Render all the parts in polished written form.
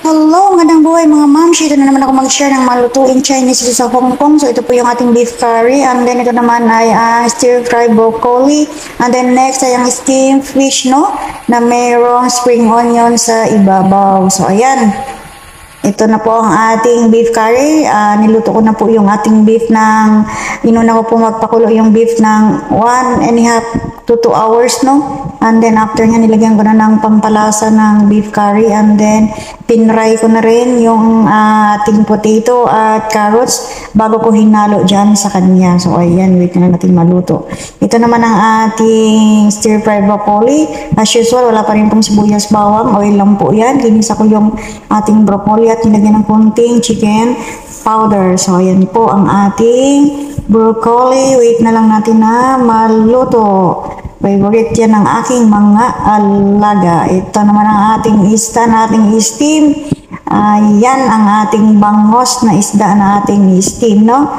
Hello, magandang buhay mga ma'am. Ito na naman ako mag-share ng malutuing Chinese dito sa Hong Kong. So ito po yung ating beef curry. And then ito naman ay stir-fried broccoli. And then next ay ang steamed fish, no? Na mayroong spring onion sa ibabaw. So ayan. Ito na po ang ating beef curry. Niluto ko na po yung ating beef ng, inuna ko po magpakulo yung beef ng 1.5 to 2 hours, no? And then after nga nilagyan ko na ng pampalasa ng beef curry and then pinray ko na rin yung ating potato at carrots bago ko hinalo dyan sa kanya. So ayan, wait na natin maluto. Ito naman ang ating stir-fried broccoli. As usual, wala pa rin pong sibuyas bawang. Oil lang po yan. Ginisa ko yung ating broccoli at nilagyan ng konting chicken powder. So ayan po ang ating broccoli. Wait na lang natin na maluto. Favorite yan ng aking mga alaga. Ito naman ang ating isda na ating steam. Yan ang ating bangos na isda na ating steam, no?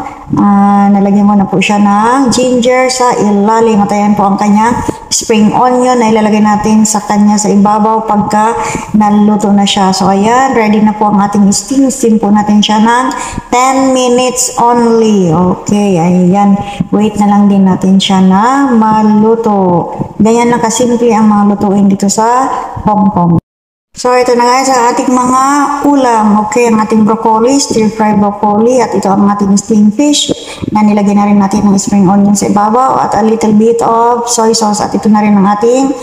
Nalagyan ko na po siya ng ginger sa ilalim. At ayan po ang kanya spring onion na ilalagay natin sa kanya sa ibabaw pagka naluto na siya. So ayan, ready na po ang ating steam. Steam po natin siya ng 10 minutes only. Okay, ayan. Wait na lang din natin siya na maluto. Ganyan lang kasimple ang mga lutuin dito sa Hong Kong. So, ito na guys ang ating mga ulam. Okay, ang ating broccoli, stir-fried broccoli, at ito ang ating steamed fish na nilagyan na rin natin ng spring onion sa ibabaw at a little bit of soy sauce. At ito na rin ang ating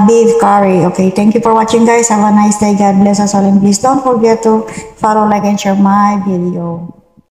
beef curry. Okay, thank you for watching guys. Have a nice day. God bless us all and please don't forget to follow, like, and share my video.